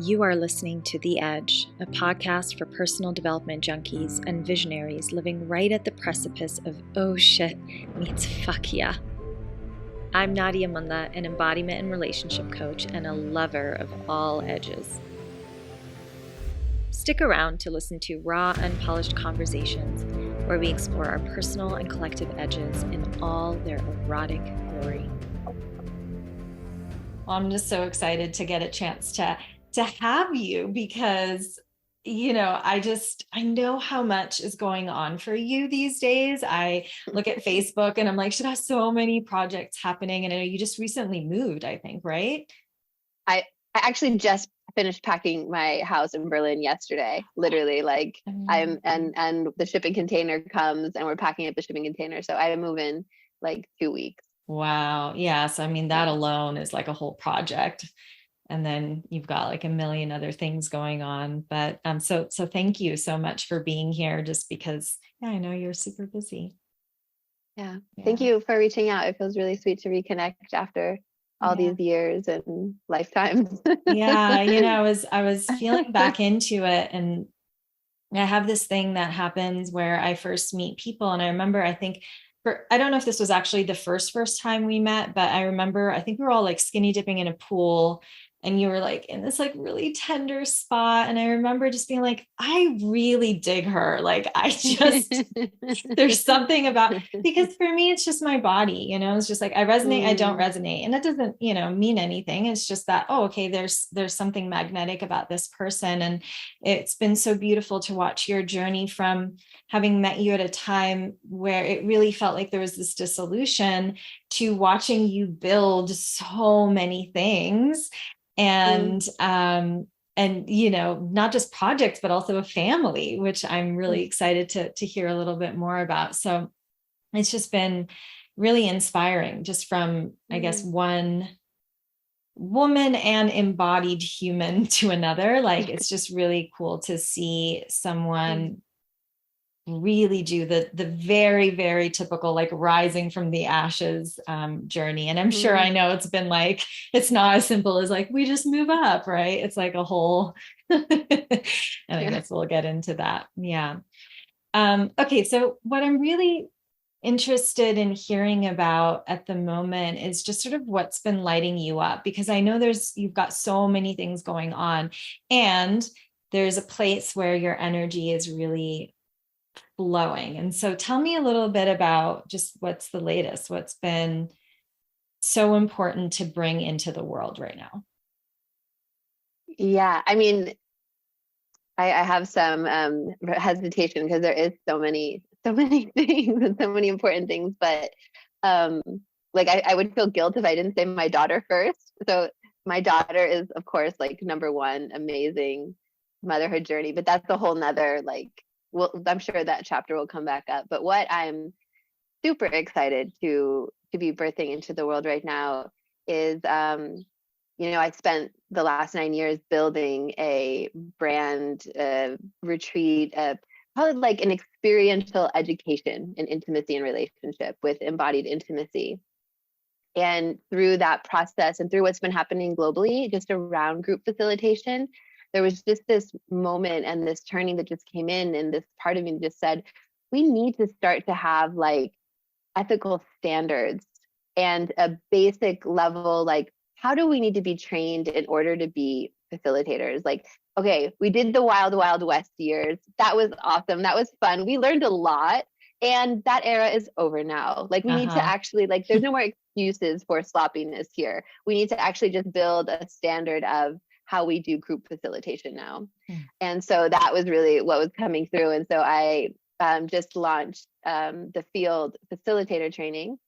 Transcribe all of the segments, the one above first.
You are listening to The Edge, a podcast for personal development junkies and visionaries living right at the precipice of oh shit meets fuck yeah. I'm Nadia Munda, an embodiment and relationship coach and a lover of all edges. Stick around to listen to raw, unpolished conversations where we explore our personal and collective edges in all their erotic glory. Well, I'm just so excited to get a chance to have you because, I know how much is going on for you these days. I look at Facebook and I'm like, she has so many projects happening. And I know you just recently moved, I think, right? I actually just finished packing my house in Berlin yesterday. Literally, like and the shipping container comes and we're packing up the shipping container. So I move in like 2 weeks. Wow. Yes. I mean, that alone is like a whole project. And then you've got like a million other things going on. But so thank you so much for being here, just because I know you're super busy. Yeah. Thank you for reaching out. It feels really sweet to reconnect after all these years and lifetimes. I was feeling back into it, and I have this thing that happens where I first meet people. And I remember, I don't know if this was actually the first time we met, but I remember, I think we were all like skinny dipping in a pool and you were like in this like really tender spot. And I remember just being like, I really dig her. Like, there's something about, because for me, it's just my body, it's just like, I resonate, I don't resonate. And that doesn't, mean anything. It's just that, oh, okay, there's something magnetic about this person. And it's been so beautiful to watch your journey from having met you at a time where it really felt like there was this dissolution to watching you build so many things. And not just projects, but also a family, which I'm really excited to hear a little bit more about. So it's just been really inspiring, just from, I guess, one woman and embodied human to another. Like, it's just really cool to see someone really do the very, very typical, like, rising from the ashes journey. And I'm sure, I know it's been like, it's not as simple as like, we just move up, right? It's like a whole, and I guess we'll get into that. Yeah. Okay. So what I'm really interested in hearing about at the moment is just sort of what's been lighting you up, because I know you've got so many things going on, and there's a place where your energy is really flowing. And so tell me a little bit about just what's the latest, what's been so important to bring into the world right now. Yeah, I mean, I have some hesitation because there is so many things and so many important things, but like I would feel guilt if I didn't say my daughter first. So my daughter is, of course, like number one, amazing motherhood journey, but that's a whole nother, like, well, I'm sure that chapter will come back up. But what I'm super excited to be birthing into the world right now is, I spent the last 9 years building a brand retreat, probably like an experiential education in intimacy and relationship with embodied intimacy. And through that process and through what's been happening globally, just around group facilitation, there was just this moment and this turning that just came in. And this part of me just said, we need to start to have like ethical standards and a basic level, like, how do we need to be trained in order to be facilitators? Like, okay, we did the wild, wild west years. That was awesome. That was fun. We learned a lot. And that era is over now. Like, we need to actually, like, there's no more excuses for sloppiness here. We need to actually just build a standard of how we do group facilitation now. And so that was really what was coming through. And so I just launched the field facilitator training,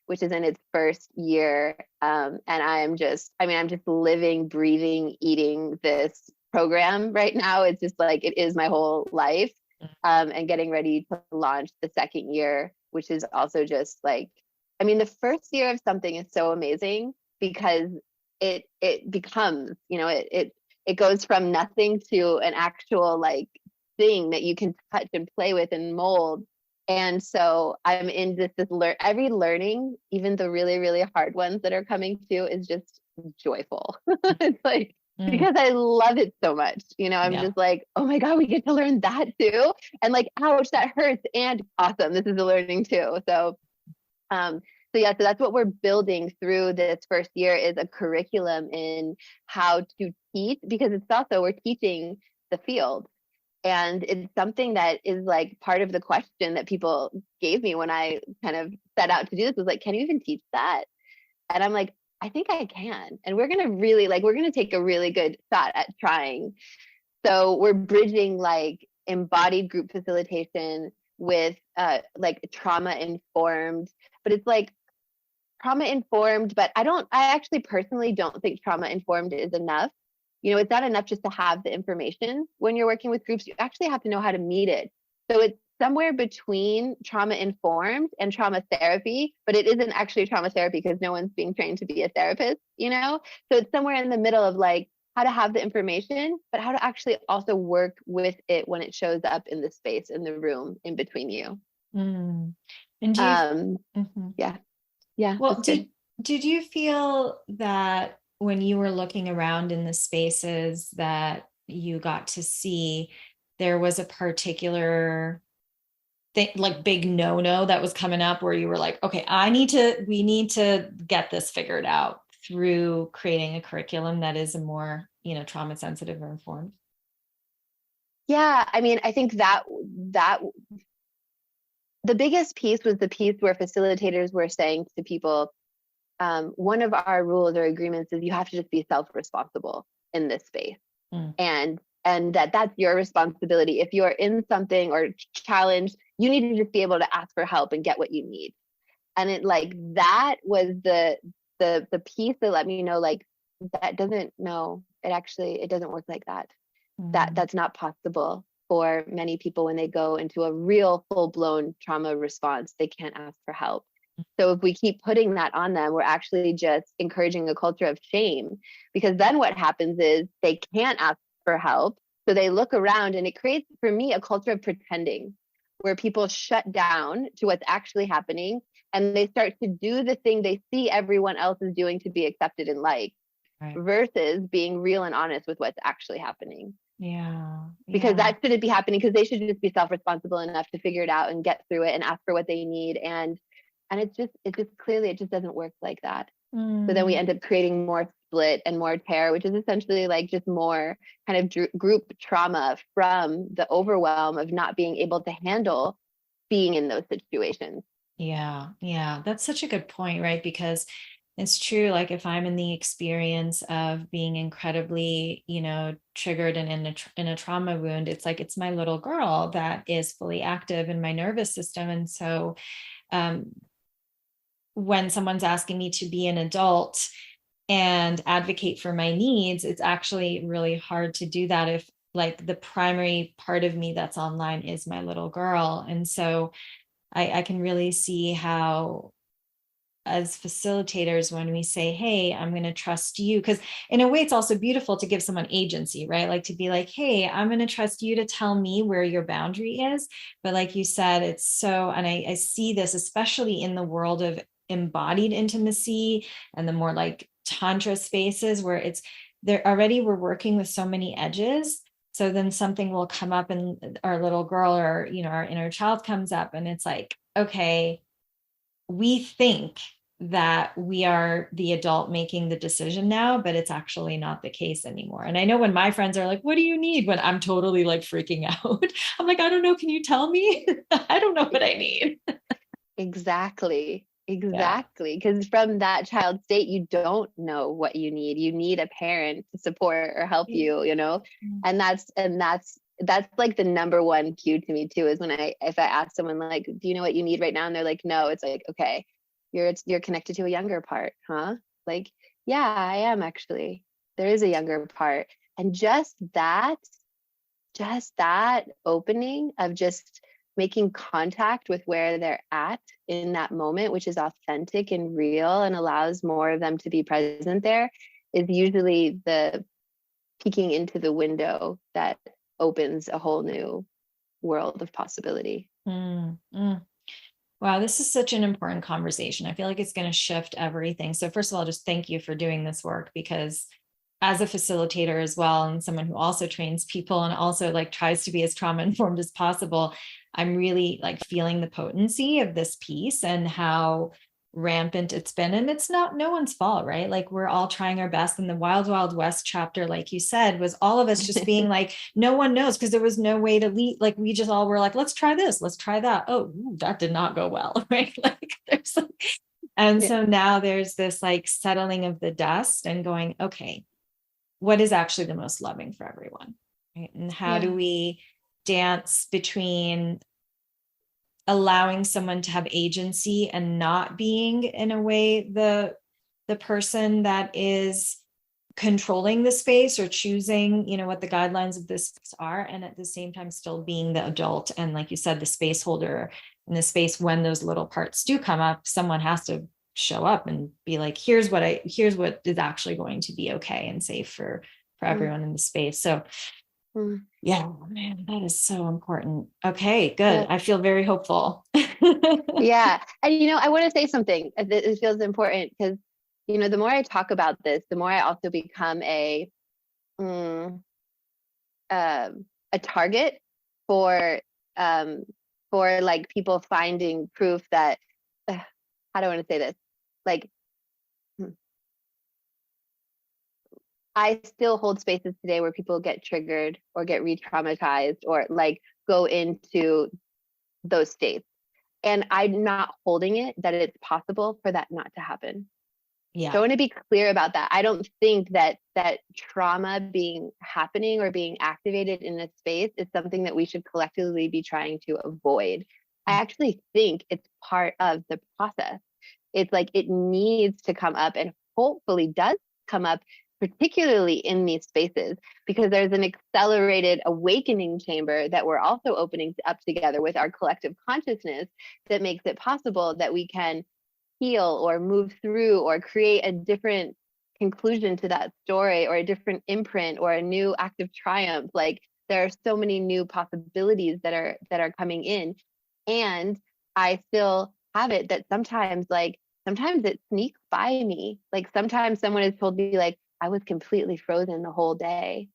which is in its first year. And I'm just living, breathing, eating this program right now. It's just like, it is my whole life. And getting ready to launch the second year, which is also just like, the first year of something is so amazing because it becomes, it goes from nothing to an actual like thing that you can touch and play with and mold. And so I'm in every learning, even the really, really hard ones that are coming too, is just joyful. It's like, because I love it so much. You know, I'm Yeah. just like, oh my God, we get to learn that too. And like, ouch, that hurts. And awesome. This is a learning too. So yeah, so that's what we're building through this first year is a curriculum in how to teach, because it's also, we're teaching the field. And it's something that is like part of the question that people gave me when I kind of set out to do this was like, can you even teach that? And I'm like, I think I can. And we're going to really we're going to take a really good shot at trying. So we're bridging like embodied group facilitation with like trauma informed, but it's like trauma informed, but I actually personally don't think trauma informed is enough. You know, it's not enough just to have the information when you're working with groups. You actually have to know how to meet it. So it's somewhere between trauma informed and trauma therapy, but it isn't actually trauma therapy because no one's being trained to be a therapist, you know? So it's somewhere in the middle of like how to have the information, but how to actually also work with it when it shows up in the space, in the room, in between you. Mm. And do you, Mhm. Yeah. Yeah. Well, That's good. did you feel that when you were looking around in the spaces that you got to see, there was a particular thing, like big no-no that was coming up where you were like, okay, we need to get this figured out through creating a curriculum that is a more, trauma sensitive or informed? Yeah. I mean, I think that the biggest piece was the piece where facilitators were saying to people, one of our rules or agreements is you have to just be self-responsible in this space. Mm. And that's your responsibility. If you're in something or challenged, you need to just be able to ask for help and get what you need. And it like that was the piece that let me know like that doesn't no, it doesn't work like that. That's not possible for many people when they go into a real full-blown trauma response. They can't ask for help. So if we keep putting that on them, we're actually just encouraging a culture of shame, because then what happens is they can't ask for help. So they look around and it creates for me a culture of pretending where people shut down to what's actually happening and they start to do the thing they see everyone else is doing to be accepted and liked, Right. versus being real and honest with what's actually happening. Yeah. Because that shouldn't be happening, because they should just be self-responsible enough to figure it out and get through it and ask for what they need. And it just clearly it just doesn't work like that. So then we end up creating more split and more tear, which is essentially like just more kind of group trauma from the overwhelm of not being able to handle being in those situations. Yeah. Yeah. That's such a good point, right? Because it's true. Like if I'm in the experience of being incredibly, triggered and in a trauma wound, it's like, it's my little girl that is fully active in my nervous system. And so, when someone's asking me to be an adult and advocate for my needs, it's actually really hard to do that if like the primary part of me that's online is my little girl. And so I can really see how, as facilitators, when we say, hey, I'm going to trust you, because in a way it's also beautiful to give someone agency, right? Like to be like, hey, I'm going to trust you to tell me where your boundary is. But like you said, it's so, and I see this especially in the world of embodied intimacy and the more like tantra spaces where it's there already, we're working with so many edges. So then something will come up and our little girl or, our inner child comes up and it's like, okay, we think that we are the adult making the decision now, but it's actually not the case anymore. And I know when my friends are like, what do you need? When I'm totally like freaking out, I'm like, I don't know. Can you tell me? I don't know what I need. Exactly. Yeah. Because from that child state, you don't know what you need. You need a parent to support or help you, and that's like the number one cue to me too, is when if I ask someone like, do you know what you need right now? And they're like, no, it's like, okay, you're connected to a younger part, huh? Like, yeah, I am actually. There is a younger part. And just that opening of just making contact with where they're at in that moment, which is authentic and real and allows more of them to be present there, is usually the peeking into the window that opens a whole new world of possibility. Wow, this is such an important conversation. I feel like it's going to shift everything. So first of all, just thank you for doing this work, because as a facilitator as well, and someone who also trains people and also like tries to be as trauma informed as possible, I'm really like feeling the potency of this piece and how rampant it's been. And it's not no one's fault, right? Like we're all trying our best. And the Wild Wild West chapter, like you said, was all of us just being like, no one knows, because there was no way to lead. Like we just all were like, let's try this, let's try that. Oh, that did not go well, right? Like there's like, and so now there's this like settling of the dust and going, okay, what is actually the most loving for everyone, right? And how do we dance between allowing someone to have agency and not being in a way the person that is controlling the space or choosing, you know, what the guidelines of this are, and at the same time still being the adult and, like you said, the space holder in the space. When those little parts do come up, someone has to show up and be like, here's what is actually going to be okay and safe for everyone in the space. So yeah, man, that is so important. Okay, good. I feel very hopeful. Yeah. And, you know, I want to say something that it feels important because, you know, the more I talk about this, the more I also become a target for like people finding proof that, how do I want to say this? Like, I still hold spaces today where people get triggered or get re-traumatized or like go into those states. And I'm not holding it that it's possible for that not to happen. Yeah. So I want to be clear about that. I don't think that trauma happening or being activated in a space is something that we should collectively be trying to avoid. I actually think it's part of the process. It's like it needs to come up and hopefully does come up, particularly in these spaces, because there's an accelerated awakening chamber that we're also opening up together with our collective consciousness that makes it possible that we can heal or move through or create a different conclusion to that story or a different imprint or a new act of triumph. Like there are so many new possibilities that are coming in. And I still have it that sometimes it sneaks by me. Like sometimes someone has told me like, I was completely frozen the whole day.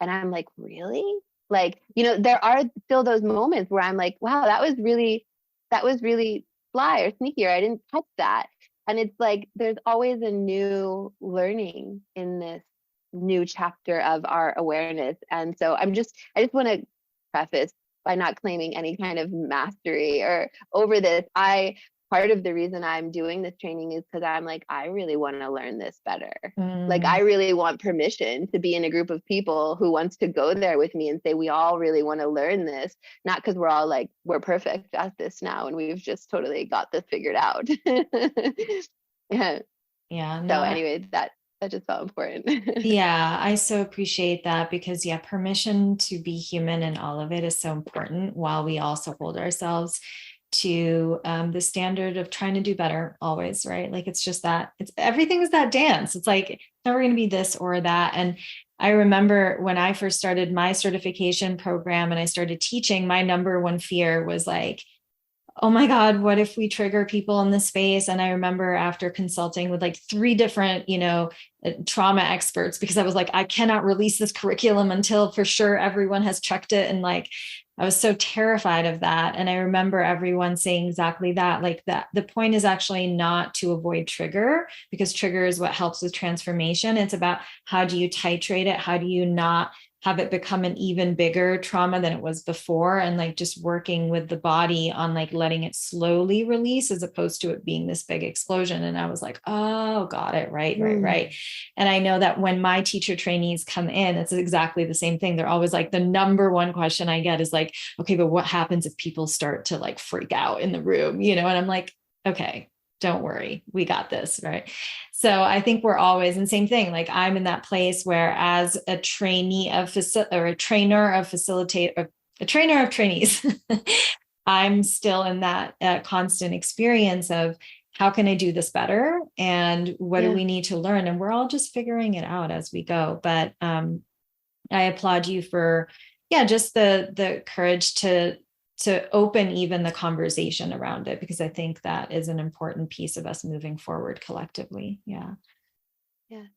And I'm like, really? Like, you know, there are still those moments where I'm like, wow, that was really sly or sneaky, or I didn't touch that. And it's like, there's always a new learning in this new chapter of our awareness. And so I just want to preface by not claiming any kind of mastery or over this. Part of the reason I'm doing this training is because I'm like, I really want to learn this better. Like, I really want permission to be in a group of people who wants to go there with me and say, we all really want to learn this, not because we're all like, we're perfect at this now and we've just totally got this figured out. Yeah. No, so anyway, that just felt important. Yeah, I so appreciate that because permission to be human and all of it is so important, while we also hold ourselves to the standard of trying to do better always, right? Like it's just that everything is that dance. It's like it's never going to be this or that. And I remember when I first started my certification program and I started teaching, my number one fear was like, oh my God, what if we trigger people in this space? And I remember after consulting with like 3 different, trauma experts, because I was like, I cannot release this curriculum until for sure everyone has checked it. And like, I was so terrified of that. And I remember everyone saying exactly that, like that the point is actually not to avoid trigger, because trigger is what helps with transformation. It's about how do you titrate it? How do you not have it become an even bigger trauma than it was before, and like just working with the body on like letting it slowly release as opposed to it being this big explosion. And I was like, oh, got it. Right. And I know that when my teacher trainees come in, it's exactly the same thing. They're always like, the number one question I get is like, okay, but what happens if people start to like freak out in the room, and I'm like, okay, don't worry, we got this, right? So I think we're always, and same thing, like I'm in that place where as a trainee of a trainer of a trainer of trainees, I'm still in that constant experience of how can I do this better? And what do we need to learn? And we're all just figuring it out as we go. But I applaud you for, just the courage to open even the conversation around it, because I think that is an important piece of us moving forward collectively. Yeah.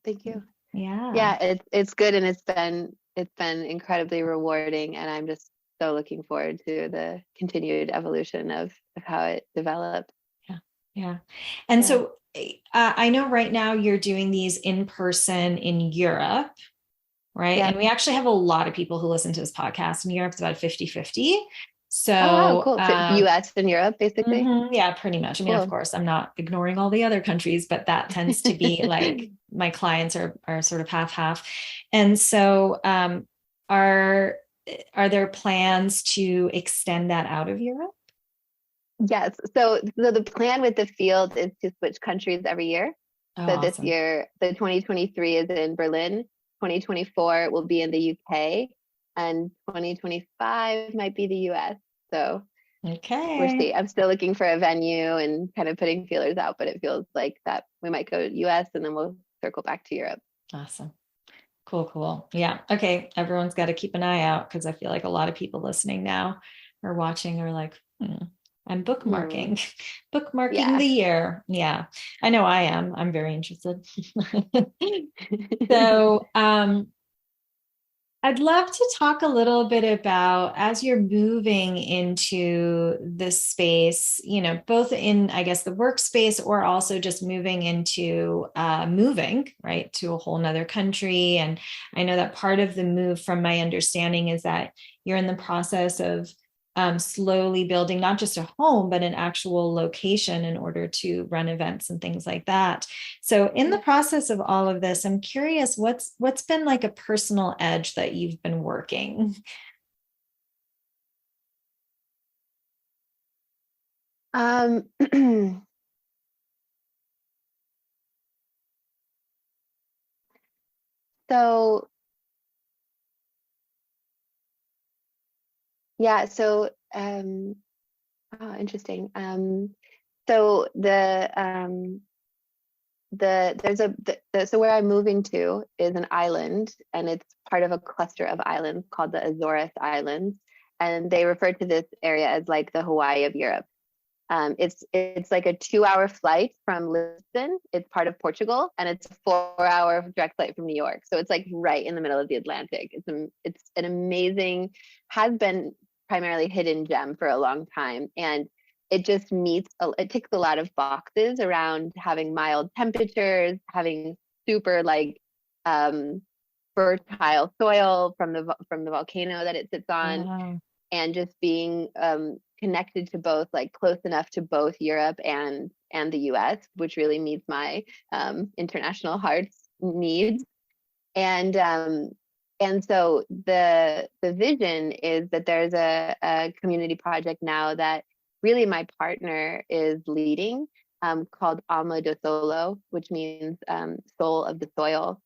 Thank you. Yeah. Yeah, it's good, and it's been incredibly rewarding, and I'm just so looking forward to the continued evolution of how it develops. Yeah. Yeah. And Yeah. so I know right now you're doing these in person in Europe, right? Yeah. And we actually have a lot of people who listen to this podcast in Europe. It's about 50-50. Oh wow, So, cool. So US and Europe, basically. yeah, pretty much. I mean, of Cool. course, I'm not ignoring all the other countries, but that tends to be like my clients are sort of half half. And so, are are there plans to extend that out of Europe? Yes. So the plan with the field is to switch countries every year. Oh, So this awesome. year, the 2023 is in Berlin, 2024 will be in the UK, and 2025 might be the US. So we'll Okay. see. I'm still looking for a venue and kind of putting feelers out, but it feels like that we might go to US and then we'll circle back to Europe. Awesome. Cool, cool. Yeah. Okay. Everyone's got to keep an eye out because I feel like a lot of people listening now or watching are like, I'm Hmm. bookmarking, bookmarking Yeah. the year. Yeah. I know I am. I'm very interested. So, I'd love to talk a little bit about as you're moving into this space, both in, I guess, the workspace or also just moving into moving, right, to a whole nother country. And I know that part of the move, from my understanding, is that you're in the process of slowly building not just a home, but an actual location in order to run events and things like that. So in the process of all of this, I'm curious what's been like a personal edge that you've been working. Um, so yeah, so oh, interesting. So there's so where I'm moving to is an island, and it's part of a cluster of islands called the Azores Islands, and they refer to this area as like the Hawaii of Europe. It's like a 2 hour flight from Lisbon. It's part of Portugal, and it's a 4 hour direct flight from New York. So it's like right in the middle of the Atlantic. It's an amazing, has been primarily hidden gem for a long time, and it just it ticks a lot of boxes around having mild temperatures, having super like um, fertile soil from the volcano that it sits on, Wow. and just being connected to both, like close enough to both Europe and the US, which really meets my international heart's needs. And and so the vision is that there's a community project now that really my partner is leading, called Alma do Solo, which means soul of the soil.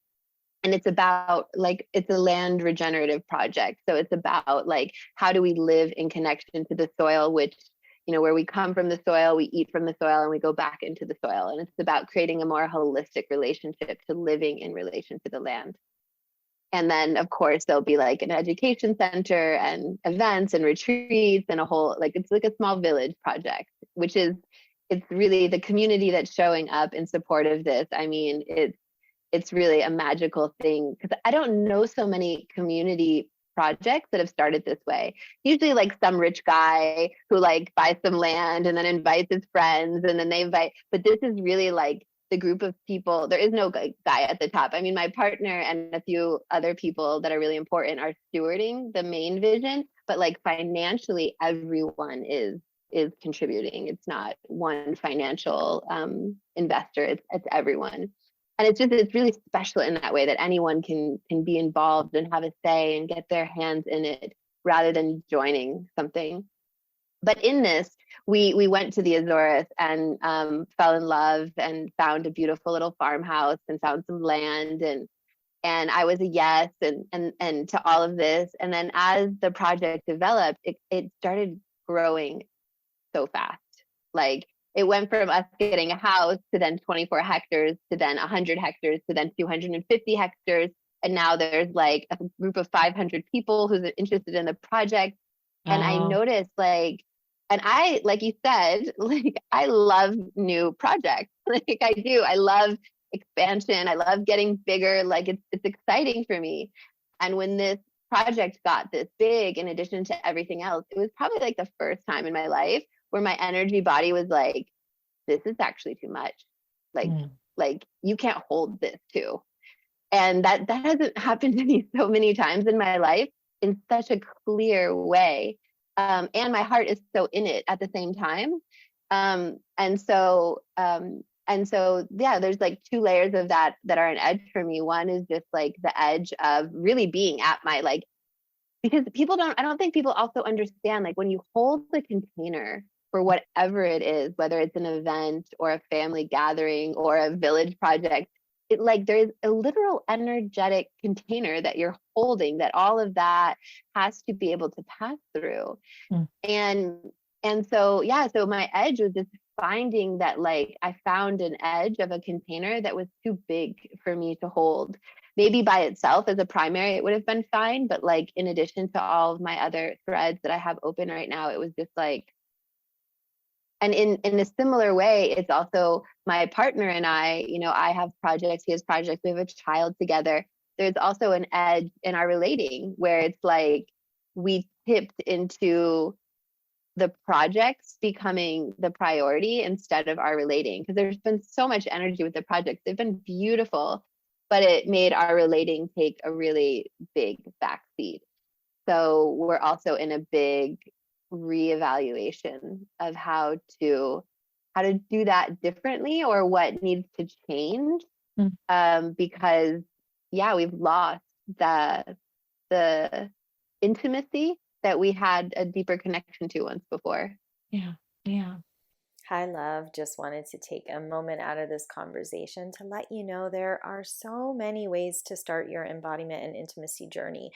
And it's about like it's a land regenerative project, so it's about like how do we live in connection to the soil, which where we come from the soil, we eat from the soil, and we go back into the soil, and it's about creating a more holistic relationship to living in relation to the land. And then of course there'll be like an education center and events and retreats and a whole, like it's like a small village project, which is, it's really the community that's showing up in support of this. I mean, it's really a magical thing, because I don't know so many community projects that have started this way. Usually like some rich guy who like buys some land and then invites his friends, and then they invite, but this is really like the group of people. There is no guy at the top. I mean, my partner and a few other people that are really important are stewarding the main vision, but like financially everyone is contributing. It's not one financial investor, it's everyone. And it's really special in that way, that anyone can be involved and have a say and get their hands in it rather than joining something. But in this, we went to the Azores and fell in love and found a beautiful little farmhouse and found some land, and I was a yes, and to all of this. And then as the project developed, it started growing so fast. Like it went from us getting a house to then 24 hectares to then 100 hectares to then 250 hectares. And now there's like a group of 500 people who's interested in the project. And I Oh, noticed like, and like you said, like I love new projects. Like I do. I love expansion. I love getting bigger. Like it's exciting for me. And when this project got this big, in addition to everything else, it was probably like the first time in my life where my energy body was like, this is actually too much. Like, like you can't hold this too. And that hasn't happened to me so many times in my life in such a clear way. And my heart is so in it at the same time. Yeah, there's like two layers of that are an edge for me. One is just like the edge of really being at my like, because I don't think people also understand, like when you hold the container for whatever it is, whether it's an event or a family gathering or a village project, it like there's a literal energetic container that you're holding, that all of that has to be able to pass through. And so yeah, so my edge was just finding that, like I found an edge of a container that was too big for me to hold. Maybe by itself as a primary it would have been fine, but like in addition to all of my other threads that I have open right now, it was just like, and in a similar way, it's also my partner and I, you know, I have projects, he has projects, we have a child together. There's also an edge in our relating where it's like we tipped into the projects becoming the priority instead of our relating, because there's been so much energy with the projects. They've been beautiful, but it made our relating take a really big backseat. So we're also in a big reevaluation of how to do that differently, or what needs to change. Because yeah, we've lost the intimacy that we had a deeper connection to once before. Yeah. Hi, love. Just wanted to take a moment out of this conversation to let you know there are so many ways to start your embodiment and intimacy journey.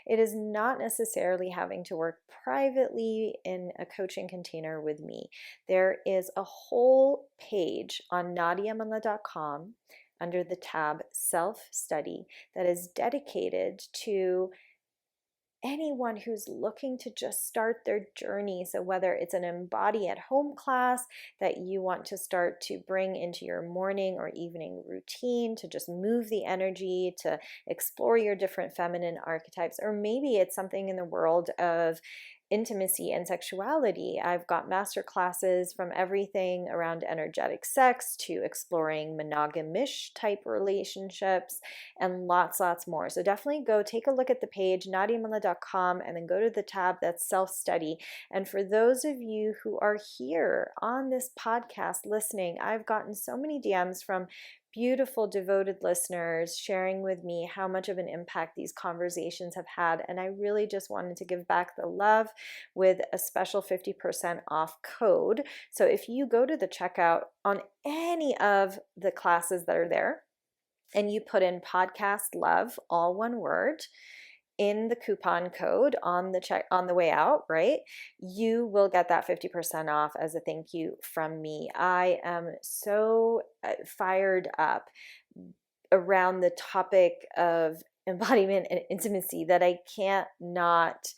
It is not necessarily having to work privately in a coaching container with me. There is a whole page on nadiamunla.com under the tab Self-Study that is dedicated to anyone who's looking to just start their journey. So whether it's an Embody at home class that you want to start to bring into your morning or evening routine to just move the energy, to explore your different feminine archetypes, or maybe it's something in the world of intimacy and sexuality. I've got master classes from everything around energetic sex to exploring monogamish type relationships and lots more. So definitely go take a look at the page, nadiamunla.com, and then go to the tab that's self-study. And for those of you who are here on this podcast listening, I've gotten so many DMs from beautiful, devoted listeners sharing with me how much of an impact these conversations have had. And I really just wanted to give back the love with a special 50% off code. So if you go to the checkout on any of the classes that are there and you put in podcast love, all one word, in the coupon code on the way out, right? You will get that 50% off as a thank you from me. I am so fired up around the topic of embodiment and intimacy that I can't not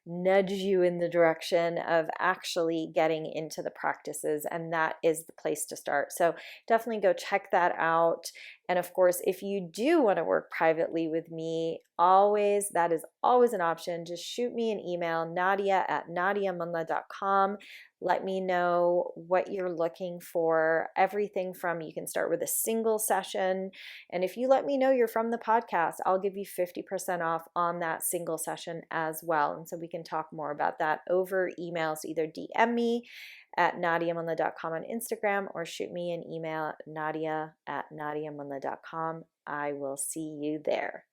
nudge you in the direction of actually getting into the practices, and that is the place to start. So definitely go check that out. And of course, if you do want to work privately with me, that is always an option. Just shoot me an email, nadia@nadiamunla.com. Let me know what you're looking for. Everything from, you can start with a single session. And if you let me know you're from the podcast, I'll give you 50% off on that single session as well. And so we can talk more about that over email. So either DM me at nadiamunla.com on Instagram or shoot me an email at nadia@nadiamunla.com. I will see you there.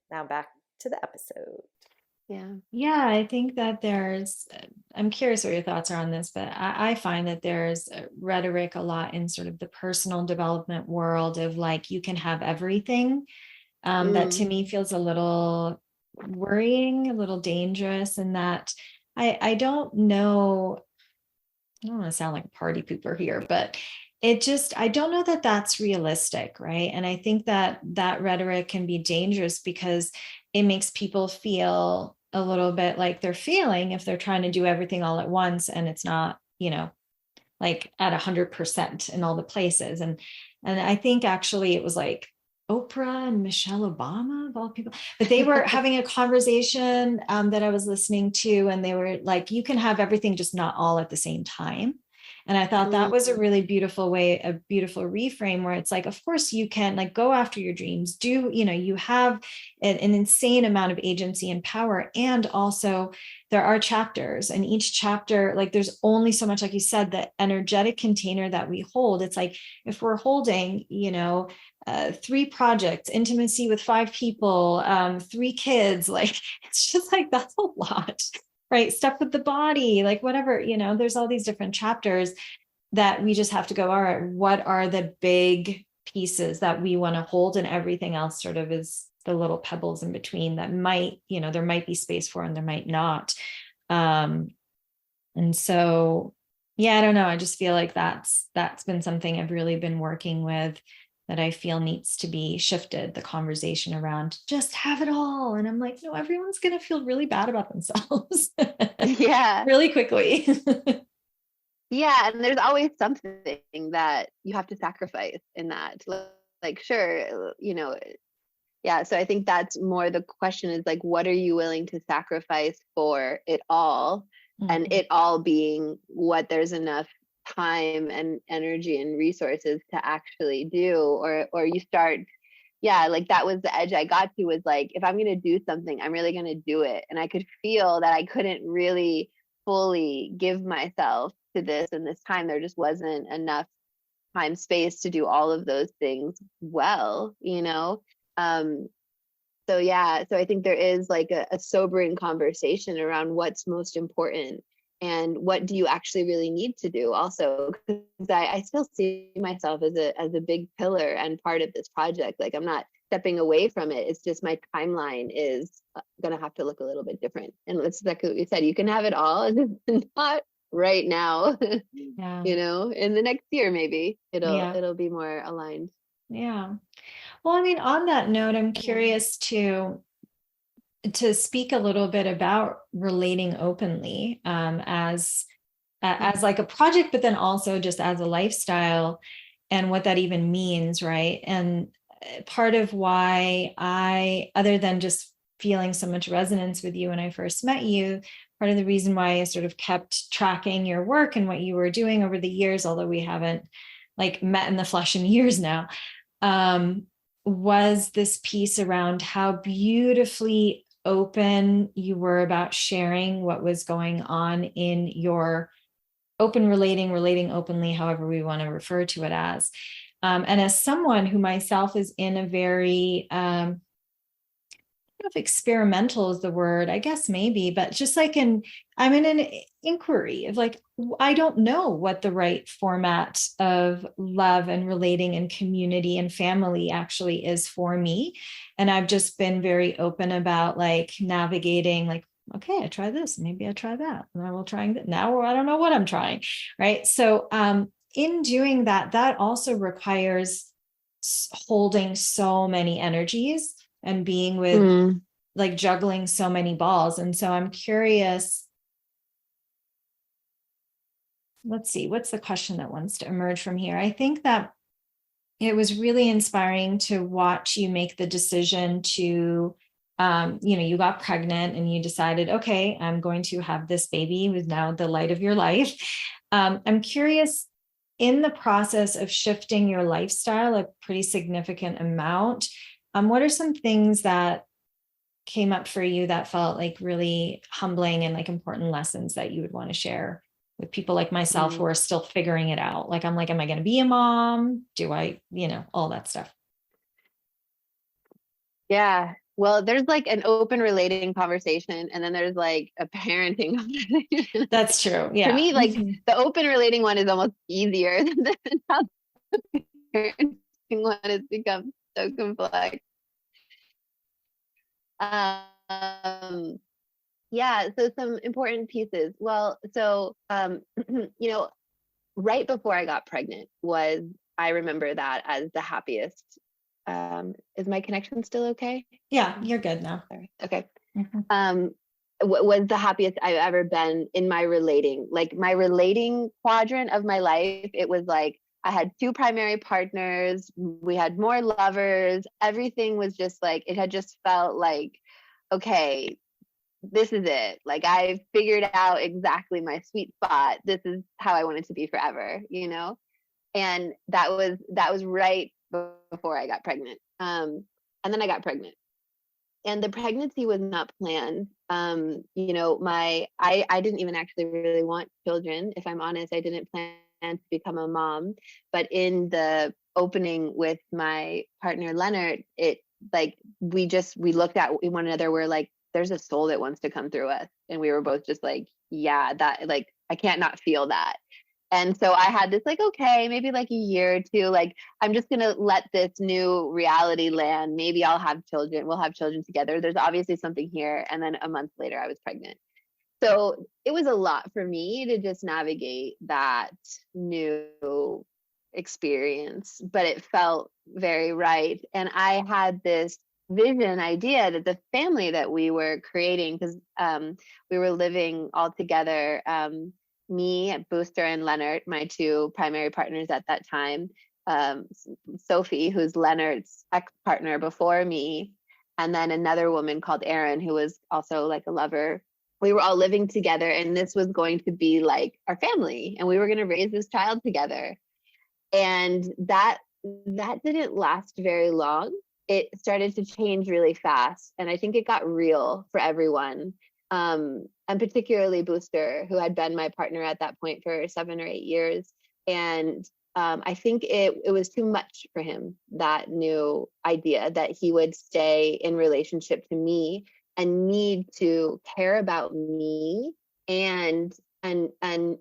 Now back to the episode. Yeah, I think that I'm curious what your thoughts are on this, but I find that there's rhetoric a lot in sort of the personal development world of like, you can have everything. That to me feels a little worrying, a little dangerous, and that I don't know, I don't want to sound like a party pooper here, but I don't know that that's realistic, right? And I think that rhetoric can be dangerous because it makes people feel a little bit like they're failing if they're trying to do everything all at once and it's not, like at 100% in all the places. And And I think actually it was like Oprah and Michelle Obama of all people, but they were having a conversation that I was listening to, and they were like, you can have everything, just not all at the same time. And I thought that was a really beautiful way, a beautiful reframe, where it's like, of course you can like go after your dreams, do, you have an insane amount of agency and power. And also there are chapters, and each chapter, like there's only so much, like you said, the energetic container that we hold. It's like, if we're holding, 3 projects, intimacy with 5 people, 3 kids, like, it's just like, that's a lot. Right. Stuff with the body, like whatever, there's all these different chapters that we just have to go, all right, what are the big pieces that we want to hold? And everything else sort of is the little pebbles in between that might, there might be space for, and there might not. And so, yeah, I don't know. I just feel like that's been something I've really been working with, that I feel needs to be shifted, the conversation around just have it all. And I'm like, no, everyone's going to feel really bad about themselves. Yeah. Really quickly. Yeah. And there's always something that you have to sacrifice in that. Like, sure, yeah. So I think that's more the question, is like, what are you willing to sacrifice for it all? Mm-hmm. And it all being what there's enough time and energy and resources to actually do, or you start, like that was the edge I got to, was like, if I'm going to do something, I'm really going to do it. And I could feel that I couldn't really fully give myself to this in this time. There just wasn't enough time, space to do all of those things well, so yeah, so I think there is like a sobering conversation around what's most important, and what do you actually really need to do also, because I still see myself as a big pillar and part of this project. Like, I'm not stepping away from it. It's just my timeline is going to have to look a little bit different. And it's like what you said, you can have it all, it's not right now. Yeah. In the next year, maybe it'll be more aligned. Yeah. Well, I mean, on that note, I'm curious to speak a little bit about relating openly, as like a project, but then also just as a lifestyle, and what that even means, right? And part of why other than just feeling so much resonance with you when I first met you, part of the reason why I sort of kept tracking your work and what you were doing over the years, although we haven't like met in the flesh in years now, was this piece around how beautifully open you were about sharing what was going on in your relating openly, however we want to refer to it as. And as someone who myself is in a very, I don't know if experimental is the word, I guess maybe, but just like I'm in an inquiry of like, I don't know what the right format of love and relating and community and family actually is for me. And I've just been very open about like navigating, like, okay, I try this, maybe I try that, and I will try that now, or I don't know what I'm trying. Right. So in doing that, that also requires holding so many energies and being with like juggling so many balls. And so I'm curious, let's see, what's the question that wants to emerge from here? I think that it was really inspiring to watch you make the decision to, you got pregnant and you decided, okay, I'm going to have this baby who's now the light of your life. I'm curious, in the process of shifting your lifestyle a pretty significant amount, what are some things that came up for you that felt like really humbling and like important lessons that you would want to share with people like myself who are still figuring it out? Like, I'm like, am I going to be a mom? Do I, all that stuff. Yeah. Well, there's like an open relating conversation, and then there's like a parenting conversation. That's true. Yeah. For me, like the open relating one is almost easier than how the parenting one has become so complex. Yeah, so some important pieces. Well, so right before I got pregnant I remember that as the happiest. Is my connection still okay? Yeah, you're good now. Sorry. Okay. Was the happiest I've ever been in my relating quadrant of my life. It was like I had 2 primary partners. We had more lovers. Everything was just like, it had just felt like, okay, this is it. Like I figured out exactly my sweet spot. This is how I want it to be forever, you know? And that was right before I got pregnant. And then I got pregnant. And the pregnancy was not planned. You know, I didn't even actually really want children. If I'm honest, I didn't plan to become a mom. But in the opening with my partner Leonard, it like we looked at one another. We're like, there's a soul that wants to come through us, and we were both just like, yeah, that like I can't not feel that. And so I had this like, okay, maybe like a year or two, like I'm just going to let this new reality land. Maybe I'll have children. We'll have children together. There's obviously something here. And then a month later, I was pregnant. So it was a lot for me to just navigate that new experience, but it felt very right. And I had this vision idea that the family that we were creating, because we were living all together, me, Booster, and Leonard, my 2 primary partners at that time, Sophie, who's Leonard's ex-partner before me, and then another woman called Erin, who was also like a lover. We were all living together, and this was going to be like our family, and we were going to raise this child together. And that didn't last very long. It started to change really fast, and I think it got real for everyone. And particularly Booster, who had been my partner at that point for 7 or 8 years. And I think it was too much for him, that new idea that he would stay in relationship to me and need to care about me and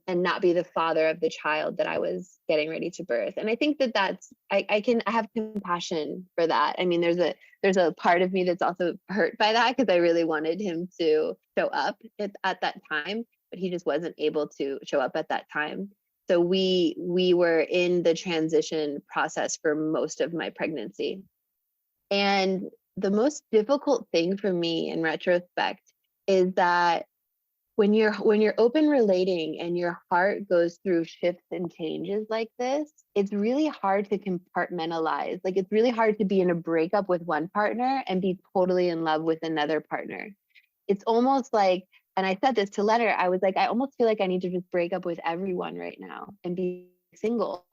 not be the father of the child that I was getting ready to birth. And I think that's I have compassion for that. I mean, there's a part of me that's also hurt by that, because I really wanted him to show up at that time, but he just wasn't able to show up at that time. So we were in the transition process for most of my pregnancy. And the most difficult thing for me in retrospect is that when you're open relating and your heart goes through shifts and changes like this, it's really hard to compartmentalize. Like it's really hard to be in a breakup with one partner and be totally in love with another partner. It's almost like, and I said this to Leonard, I was like, I almost feel like I need to just break up with everyone right now and be single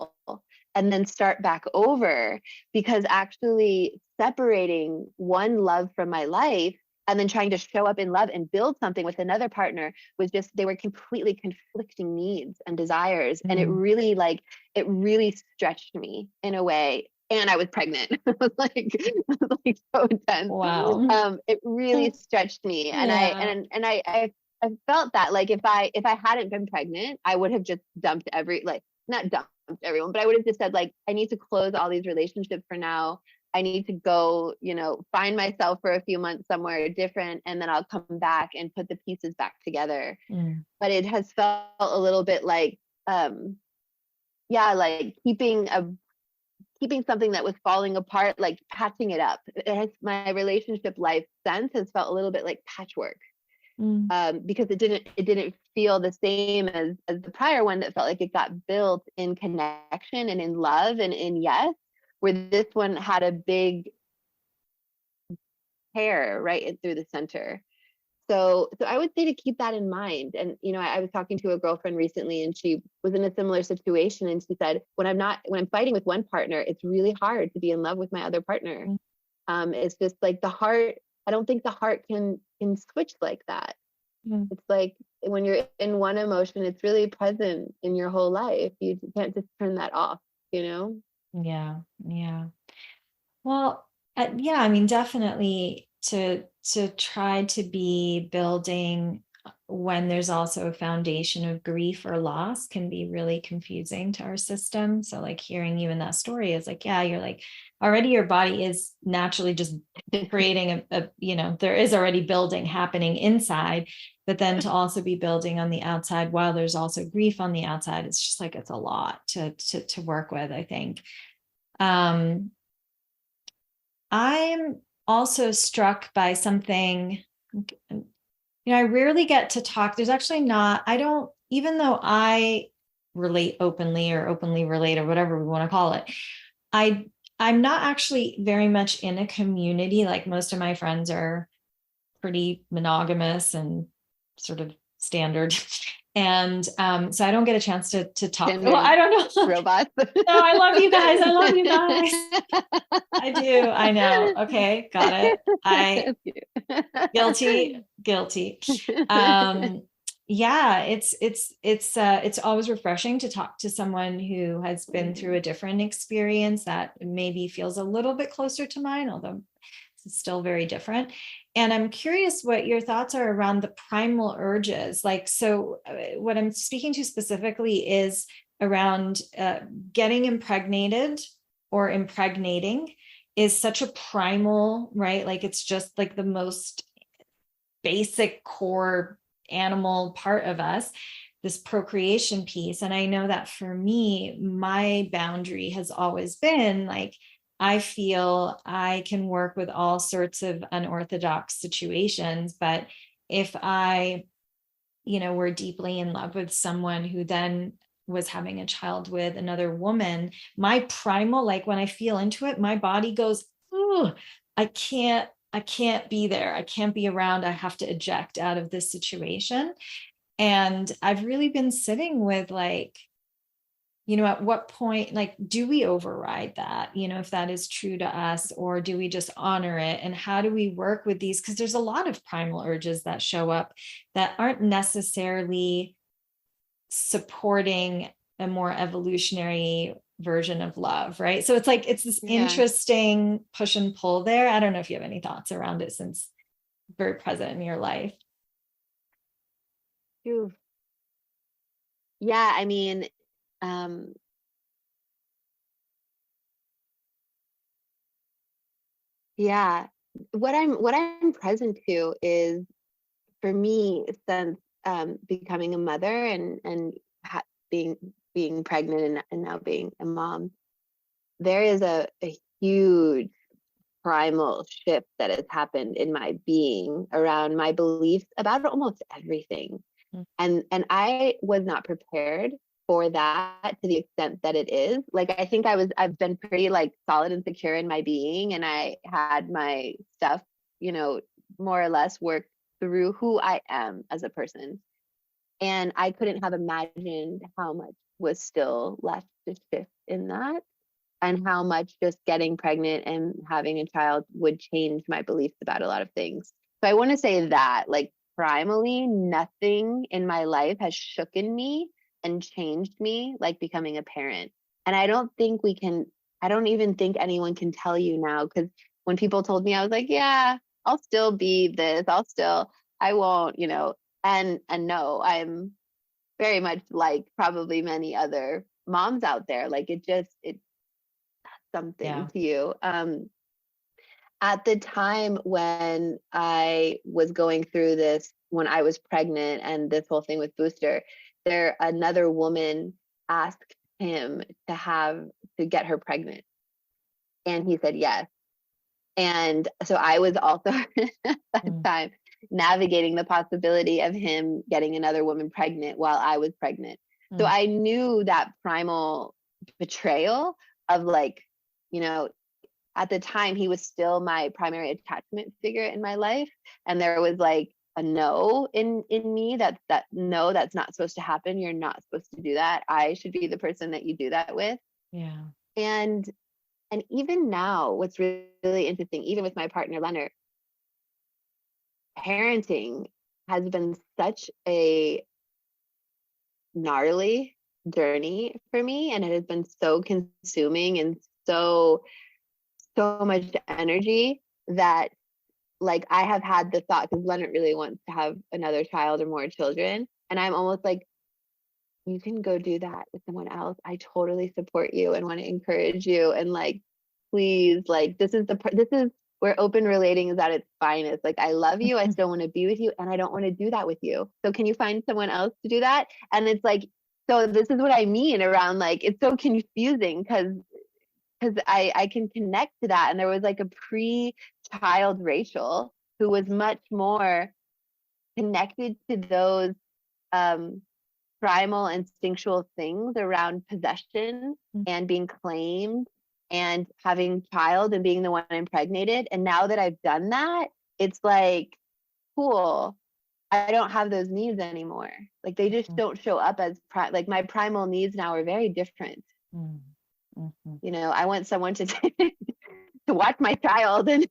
and then start back over, because actually separating one love from my life and then trying to show up in love and build something with another partner was just, they were completely conflicting needs and desires. And it really stretched me in a way. And I was pregnant. It was like so intense. Wow. It really stretched me. And I felt that like if I hadn't been pregnant, I would have just dumped not dumped everyone, but I would have just said like, I need to close all these relationships for now. I need to go, find myself for a few months somewhere different, and then I'll come back and put the pieces back together. But it has felt a little bit like, like keeping something that was falling apart, like patching it up. My relationship life since has felt a little bit like patchwork, because it didn't feel the same as the prior one that felt like it got built in connection and in love and in yes. Where this one had a big tear right through the center. So I would say to keep that in mind. And, I was talking to a girlfriend recently, and she was in a similar situation. And she said, when I'm fighting with one partner, it's really hard to be in love with my other partner. It's just like the heart, I don't think the heart can switch like that. It's like when you're in one emotion, it's really present in your whole life. You can't just turn that off, Yeah. Well, I mean, definitely to try to be building when there's also a foundation of grief or loss can be really confusing to our system. So like hearing you in that story is like, you're like, already your body is naturally just creating there is already building happening inside, but then to also be building on the outside while there's also grief on the outside, it's just like, it's a lot to work with, I think. I'm also struck by something, I rarely get to talk. There's actually not, even though I relate openly or openly relate or whatever we want to call it. I'm not actually very much in a community. Like most of my friends are pretty monogamous and sort of standard. And so I don't get a chance to talk. Well, I don't know. Robots. No, I love you guys. I love you guys. I do. I know. Okay. Got it. Guilty. Yeah, it's always refreshing to talk to someone who has been through a different experience that maybe feels a little bit closer to mine, although it's still very different. And I'm curious what your thoughts are around the primal urges. Like, so what I'm speaking to specifically is around getting impregnated or impregnating is such a primal, right? Like it's just like the most basic core animal part of us, this procreation piece. And I know that for me, my boundary has always been like, I feel I can work with all sorts of unorthodox situations, but if I, were deeply in love with someone who then was having a child with another woman, my primal, like when I feel into it, my body goes, oh, I can't be there. I can't be around. I have to eject out of this situation. And I've really been sitting with like, at what point, like, do we override that, if that is true to us, or do we just honor it? And how do we work with these? Because there's a lot of primal urges that show up that aren't necessarily supporting a more evolutionary version of love, right? So it's like, it's this interesting push and pull there. I don't know if you have any thoughts around it since very present in your life. Yeah, I mean, yeah, what I'm present to is, for me, since becoming a mother and being pregnant and now being a mom, there is a huge primal shift that has happened in my being around my beliefs about almost everything. And I was not prepared for that to the extent that it is. Like, I think I've been pretty like solid and secure in my being, and I had my stuff, more or less worked through who I am as a person. And I couldn't have imagined how much was still left to shift in that, and how much just getting pregnant and having a child would change my beliefs about a lot of things. So I want to say that, like, primally, nothing in my life has shooken me and changed me like becoming a parent. And I don't even think anyone can tell you now, because when people told me, I was like, yeah, I'll still be this, I won't, and no, I'm very much like probably many other moms out there. Like, it something to you. At the time when I was going through this, when I was pregnant and this whole thing with Booster, another woman asked him to get her pregnant, and he said yes. And so I was also at that time navigating the possibility of him getting another woman pregnant while I was pregnant. So I knew that primal betrayal of, like, at the time he was still my primary attachment figure in my life, and there was like a no in me that no, that's not supposed to happen. You're not supposed to do that. I should be the person that you do that with. Yeah. And even now, what's really, really interesting, even with my partner Leonard, parenting has been such a gnarly journey for me, and it has been so consuming and so much energy that, like, I have had the thought, because Leonard really wants to have another child or more children, and I'm almost like, you can go do that with someone else. I totally support you and want to encourage you, and like, please, like, this is where open relating is at its finest. Like, I love you, I still want to be with you, and I don't want to do that with you. So can you find someone else to do that? And it's like, so this is what I mean around, like, it's so confusing because I can connect to that. And there was like a pre-child Rachel who was much more connected to those primal instinctual things around possession Mm. and being claimed and having child and being the one impregnated. And now that I've done that, it's like, cool. I don't have those needs anymore. Like they just don't show up as like my primal needs now are very different. Mm-hmm. You know, I want someone to to watch my child and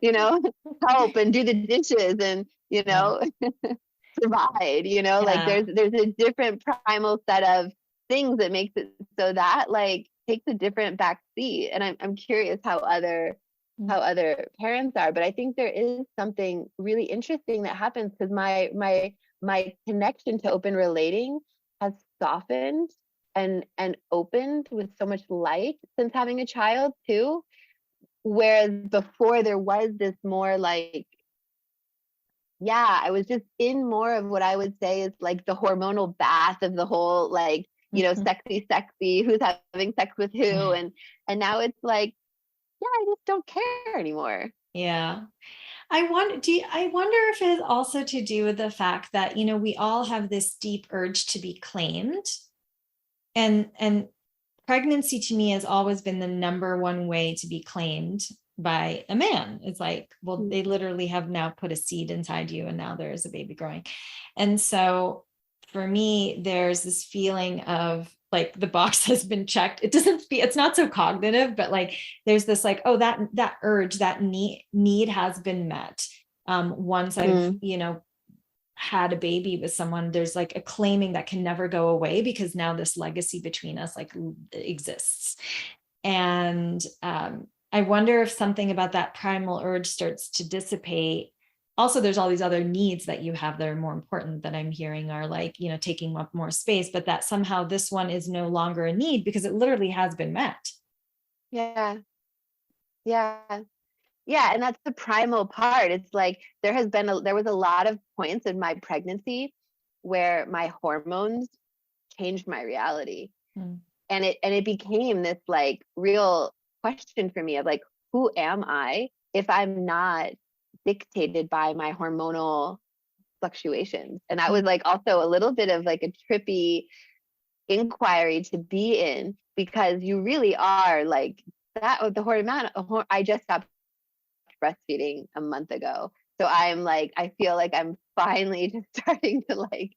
you know, help and do the dishes and you know, provide. You know, like there's a different primal set of things that makes it so that like takes a different back seat. And I'm curious how other parents are, but I think there is something really interesting that happens because my connection to open relating has softened and opened with so much light since having a child too. Whereas before there was this more like, yeah, I was just in more of what I would say is like the hormonal bath of the whole, like, you know, sexy, who's having sex with who. And now it's like, yeah, I just don't care anymore. Yeah. I wonder if it's also to do with the fact that, you know, we all have this deep urge to be claimed. And pregnancy to me has always been the number one way to be claimed by a man. It's like, well, they literally have now put a seed inside you and now there's a baby growing. And so for me, there's this feeling of like the box has been checked. It doesn't feel, it's not so cognitive, but like there's this like, oh, that urge, that need has been met. Once I've, you know, had a baby with someone, there's like a claiming that can never go away because now this legacy between us like exists. And I wonder if something about that primal urge starts to dissipate. Also, there's all these other needs that you have that are more important that I'm hearing are like, you know, taking up more space, but that somehow this one is no longer a need because it literally has been met. Yeah. Yeah. Yeah, and that's the primal part. It's like there was a lot of points in my pregnancy where my hormones changed my reality. And it became this like real question for me of like, who am I if I'm not dictated by my hormonal fluctuations? And that was like also a little bit of like a trippy inquiry to be in because you really are like that. The hormone, I just stopped breastfeeding a month ago. So I'm like, I feel like I'm finally just starting to like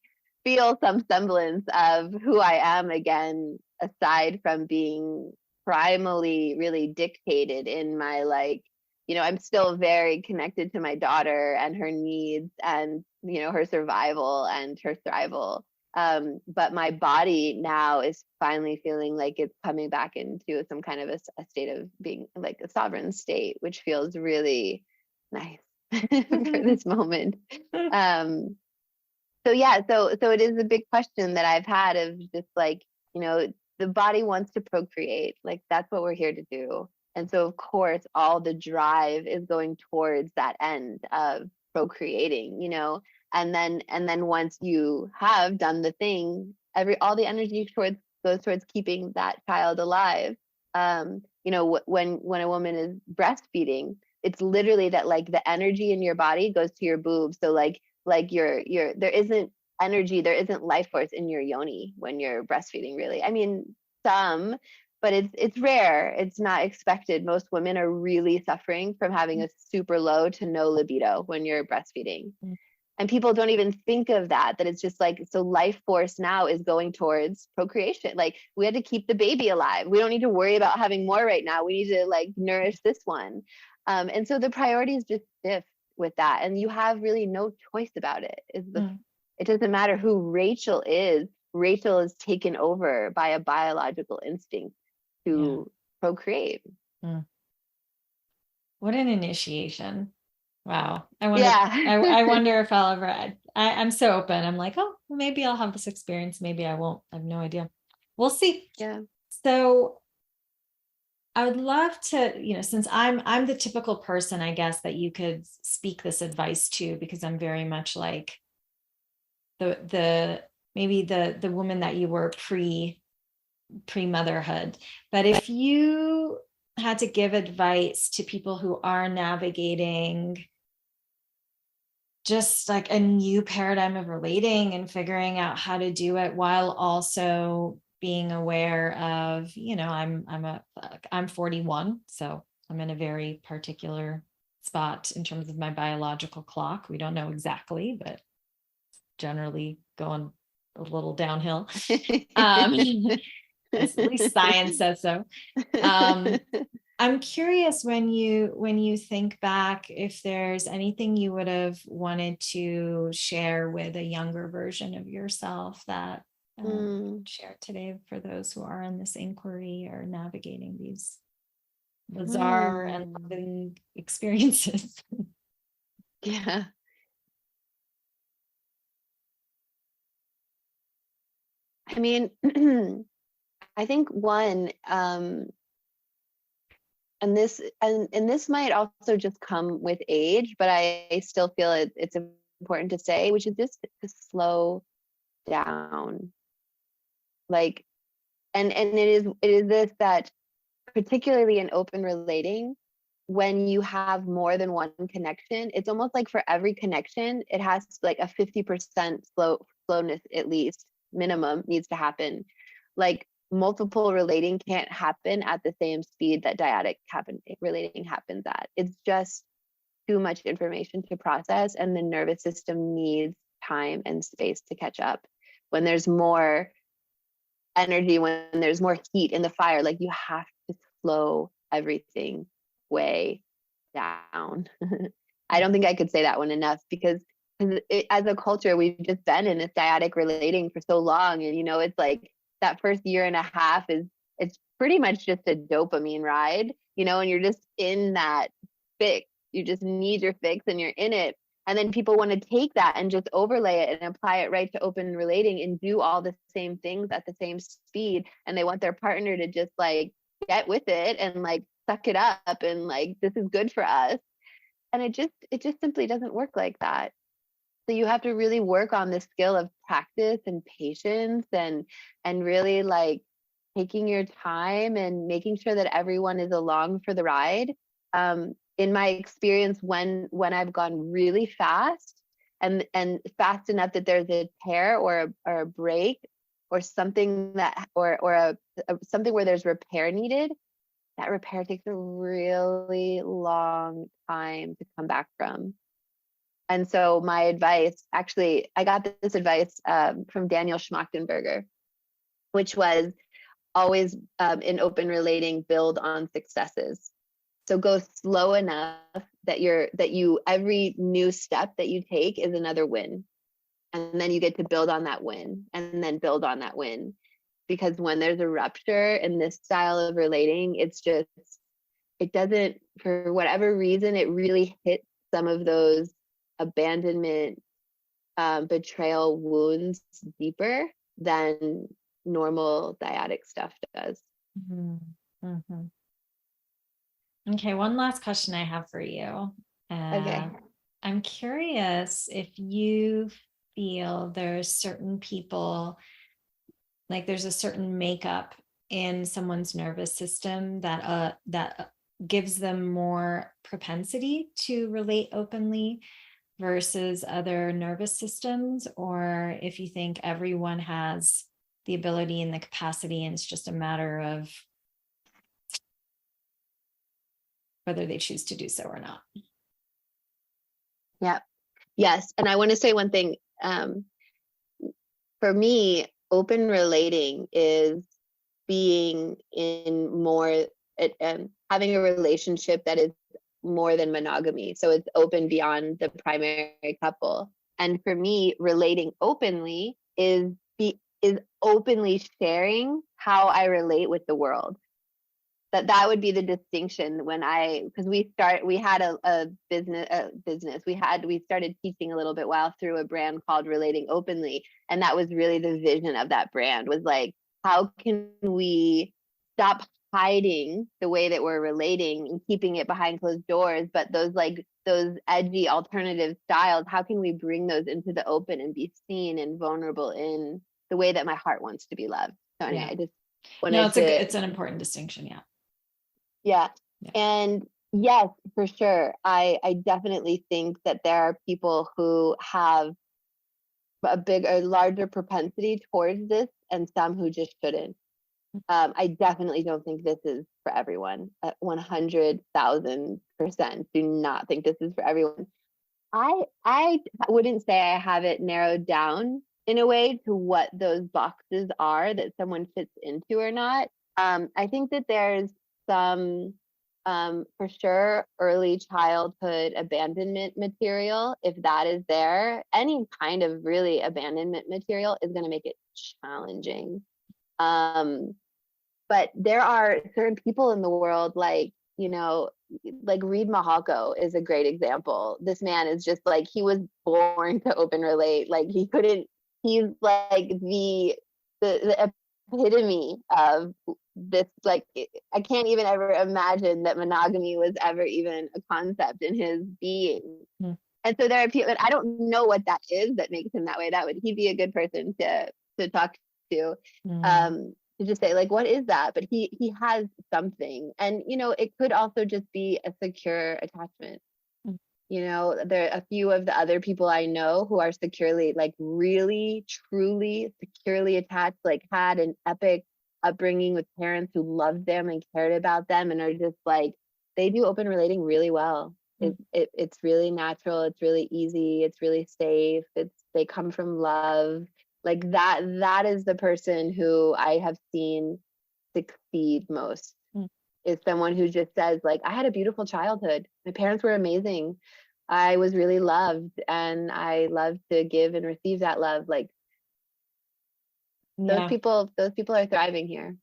feel some semblance of who I am again, aside from being primally really dictated in my like, you know, I'm still very connected to my daughter and her needs and, you know, her survival and her thrival. But my body now is finally feeling like it's coming back into some kind of a state of being like a sovereign state, which feels really nice for this moment. So yeah, so it is a big question that I've had of just like, you know, the body wants to procreate, like that's what we're here to do. And so of course all the drive is going towards that end of procreating, you know. And then once you have done the thing, all the energy goes towards keeping that child alive. You know, when a woman is breastfeeding, it's literally that like the energy in your body goes to your boobs. So like your there isn't energy, there isn't life force in your yoni when you're breastfeeding, really. I mean, some, but it's rare. It's not expected. Most women are really suffering from having a super low to no libido when you're breastfeeding. And people don't even think of that it's just like, so life force now is going towards procreation. Like we had to keep the baby alive. We don't need to worry about having more right now. We need to like nourish this one. And so the priorities just shift with that. And you have really no choice about it. It doesn't matter who Rachel is. Rachel is taken over by a biological instinct to procreate. What an initiation. Wow. I wonder if I'll ever, I'm so open. I'm like, oh, maybe I'll have this experience. Maybe I won't. I have no idea. We'll see. Yeah. So I would love to, you know, since I'm the typical person, I guess, that you could speak this advice to, because I'm very much like maybe the woman that you were pre-motherhood. But if you had to give advice to people who are navigating just like a new paradigm of relating and figuring out how to do it while also being aware of, I'm 41, so I'm in a very particular spot in terms of my biological clock. We don't know exactly, but generally going a little downhill. At least science says so. I'm curious, when you think back, if there's anything you would have wanted to share with a younger version of yourself that share today for those who are in this inquiry or navigating these bizarre and loving experiences. Yeah. I mean, I think one, and this might also just come with age, but I still feel it's important to say, which is just to slow down. Like, and it is this, that particularly in open relating, when you have more than one connection, it's almost like for every connection, it has like a 50% slowness, at least minimum, needs to happen. Like, multiple relating can't happen at the same speed that dyadic relating happens at. It's just too much information to process, and the nervous system needs time and space to catch up. When there's more energy, when there's more heat in the fire, like, you have to slow everything way down. I don't think I could say that one enough, because as a culture, we've just been in this dyadic relating for so long, and it's like that first year and a half it's pretty much just a dopamine ride, and you're just in that fix. You just need your fix and you're in it. And then people want to take that and just overlay it and apply it right to open relating and do all the same things at the same speed. And they want their partner to just like get with it and like suck it up and like, this is good for us. And it just simply doesn't work like that. So you have to really work on the skill of practice and patience and really like taking your time and making sure that everyone is along for the ride. In my experience, when I've gone really fast and fast enough that there's a tear or a break or something that or something where there's repair needed, that repair takes a really long time to come back from. And so my advice, actually, I got this advice from Daniel Schmachtenberger, which was always in open relating, build on successes. So go slow enough that you every new step that you take is another win. And then you get to build on that win and then build on that win. Because when there's a rupture in this style of relating, it doesn't, for whatever reason, it really hits some of those abandonment, betrayal wounds deeper than normal dyadic stuff does. Mm-hmm. Mm-hmm. Okay, one last question I have for you. Okay. I'm curious if you feel there's certain people, like there's a certain makeup in someone's nervous system that gives them more propensity to relate openly versus other nervous systems, or if you think everyone has the ability and the capacity and it's just a matter of whether they choose to do so or not. Yeah. Yes. And I want to say one thing. For me, open relating is being in more, having a relationship that is more than monogamy. So it's open beyond the primary couple. And for me, relating openly is openly sharing how I relate with the world. That would be the distinction because we had a business. We started teaching a little bit while through a brand called Relating Openly. And that was really the vision of that brand, was like, how can we stop hiding the way that we're relating and keeping it behind closed doors, but those edgy alternative styles, how can we bring those into the open and be seen and vulnerable in the way that my heart wants to be loved? So anyway, I just wanted it's an important distinction. Yeah. Yeah. And Yes, for sure. I definitely think that there are people who have a larger propensity towards this, and some who just shouldn't. I definitely don't think this is for everyone. 100,000% do not think this is for everyone. I wouldn't say I have it narrowed down in a way to what those boxes are that someone fits into or not. I think that there's some, for sure, early childhood abandonment material. If that is there, any kind of really abandonment material is going to make it challenging. Um, but there are certain people in the world, like, like Reed Mahalko is a great example. This man is just like, he was born to open relate. Like he's like the epitome of this. Like, I can't even ever imagine that monogamy was ever even a concept in his being. Mm. And so there are people, and I don't know what that is that makes him that way. He'd be a good person to talk to. To just say, like, what is that? But he has something. And it could also just be a secure attachment. There are a few of the other people I know who are securely, like, really truly securely attached, like had an epic upbringing with parents who loved them and cared about them, and are just like, they do open relating really well. It's really natural, it's really easy, it's really safe, they come from love. Like that is the person who I have seen succeed most. Is someone who just says, like, I had a beautiful childhood. My parents were amazing. I was really loved, and I love to give and receive that love. Like, those people are thriving here.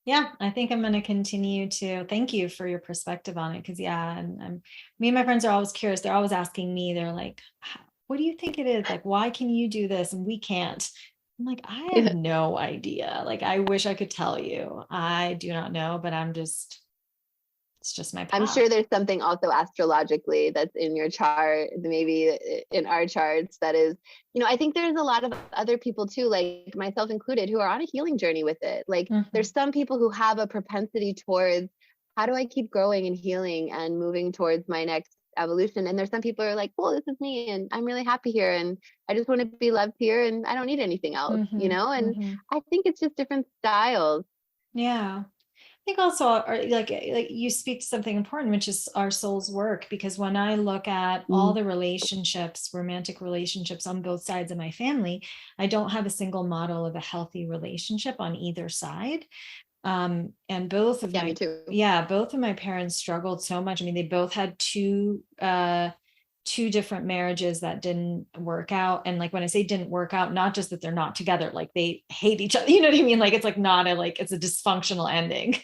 Yeah, I think I'm going to continue to thank you for your perspective on it. Because and me and my friends are always curious. They're always asking me, they're like, what do you think it is? Like, why can you do this and we can't? I'm like, I have no idea. Like, I wish I could tell you. I do not know, but it's just my path. I'm sure there's something also astrologically that's in your chart, maybe in our charts, that is, I think there's a lot of other people too, like myself included, who are on a healing journey with it. Like, there's some people who have a propensity towards, how do I keep growing and healing and moving towards my next evolution? And there's some people who are like, well, this is me and I'm really happy here and I just want to be loved here and I don't need anything else, and I think it's just different styles. Yeah. I think also, like you speak to something important, which is our soul's work. Because when I look at all the relationships, romantic relationships on both sides of my family, I don't have a single model of a healthy relationship on either side. And both of both of my parents struggled so much. I mean, they both had two different marriages that didn't work out. And like, when I say didn't work out, not just that they're not together, like they hate each other, you know what I mean? Like, it's like not it's a dysfunctional ending.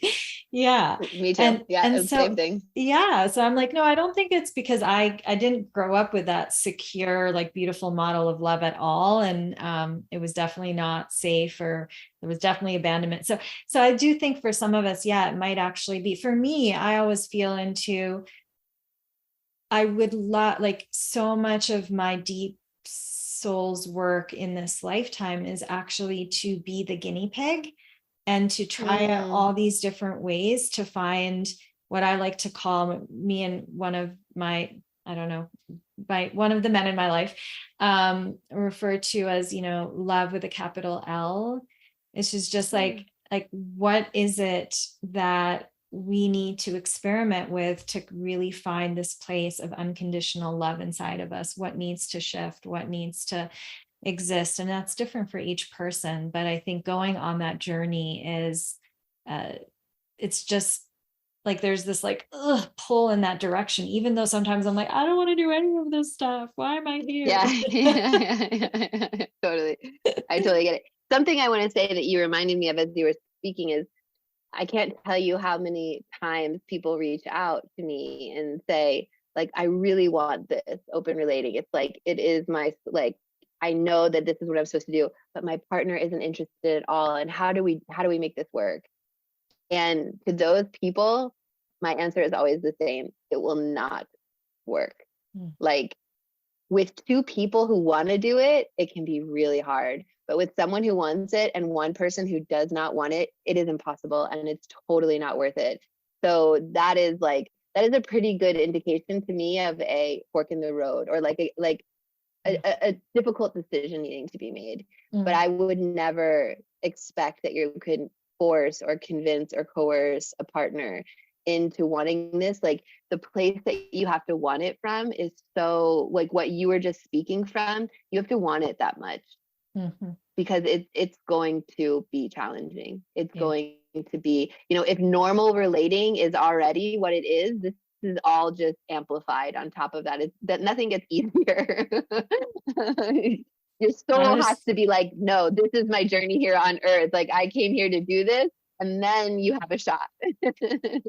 Yeah. Me too. And so, same thing. Yeah. So I'm like, no, I don't think it's because I didn't grow up with that secure, like, beautiful model of love at all. And it was definitely not safe, or there was definitely abandonment. So I do think for some of us, it might actually be. For me, I always feel into, I would like, so much of my deep soul's work in this lifetime is actually to be the guinea pig and to try out all these different ways to find what I like to call, me and one of my, I don't know, by one of the men in my life, referred to as, love with a capital L. It's just like, what is it that we need to experiment with to really find this place of unconditional love inside of us? What needs to shift? What needs to exist? And that's different for each person. But I think going on that journey is, it's just like, there's this pull in that direction, even though sometimes I'm like, I don't want to do any of this stuff. Why am I here? Yeah. Totally. I totally get it. Something I want to say that you reminded me of as you were speaking is, I can't tell you how many times people reach out to me and say, like, I really want this open relating. It's like, it is my, like, I know that this is what I'm supposed to do, but my partner isn't interested at all. And how do we make this work? And to those people, my answer is always the same. It will not work. Like, with two people who want to do it, it can be really hard. But with someone who wants it and one person who does not want it, it is impossible, and it's totally not worth it. So that is a pretty good indication to me of a fork in the road, or like a difficult decision needing to be made. But I would never expect that you could force or convince or coerce a partner into wanting this. Like, the place that you have to want it from is so, like, what you were just speaking from, you have to want it that much, because it's going to be challenging. It's going to be, if normal relating is already what it is, this is all just amplified on top of that. It's that nothing gets easier. Your soul has to be like, no, this is my journey here on earth. Like, I came here to do this, and then you have a shot.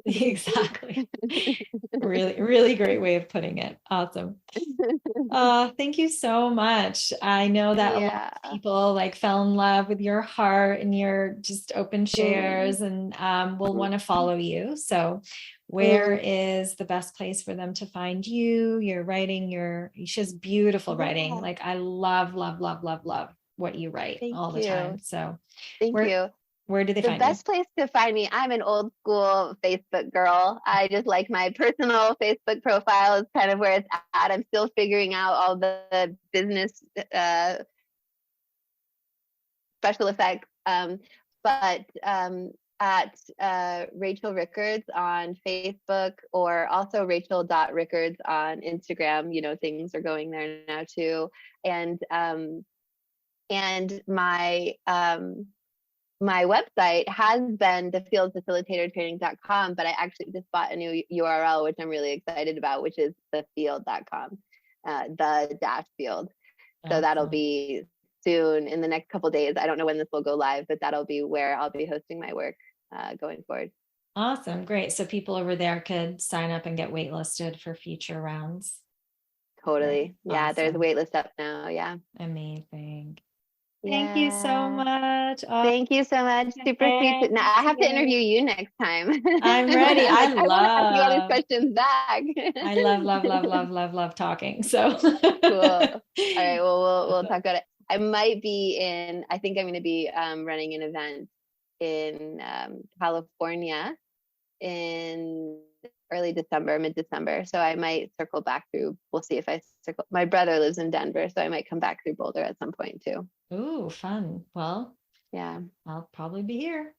Exactly. Really, really great way of putting it. Awesome. Thank you so much. I know that a lot of people like fell in love with your heart and your just open shares, and will want to follow you. So where is the best place for them to find you? Your writing, she has beautiful writing. Like, I love, love, love, love, love what you write all the time. So thank you. Where do they find you? The best place to find me, I'm an old school Facebook girl. I just like my personal Facebook profile is kind of where it's at. I'm still figuring out all the business special effects. But at Rachel Rickards on Facebook, or also Rachel.Rickards on Instagram. Things are going there now too. And my website has been thefieldfacilitatortraining.com, but I actually just bought a new URL, which I'm really excited about, which is thefield.com, the field. So that'll be soon, in the next couple of days. I don't know when this will go live, but that'll be where I'll be hosting my work going forward. Awesome. Great. So people over there could sign up and get waitlisted for future rounds. Totally. Yeah, awesome. There's a waitlist up now. Yeah. Amazing. Thank you so much. Thank you so much. Super sweet. Now I have to interview you next time. I'm ready. I want to ask you all these questions back. I love talking. So cool. All right. Well, we'll talk about it. I think I'm going to be running an event in California in early December, mid-December. So I might circle back through. We'll see if I circle. My brother lives in Denver, so I might come back through Boulder at some point too. Ooh, fun. Well, yeah, I'll probably be here.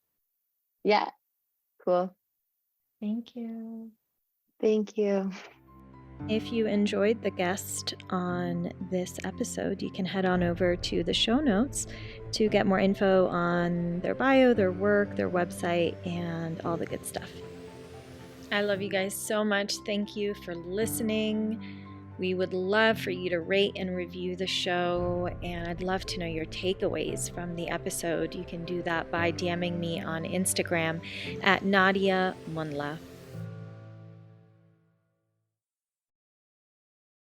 Yeah. Cool. Thank you. Thank you. If you enjoyed the guest on this episode, you can head on over to the show notes to get more info on their bio, their work, their website, and all the good stuff. I love you guys so much. Thank you for listening. We would love for you to rate and review the show, and I'd love to know your takeaways from the episode. You can do that by DMing me on Instagram at Nadia Munla.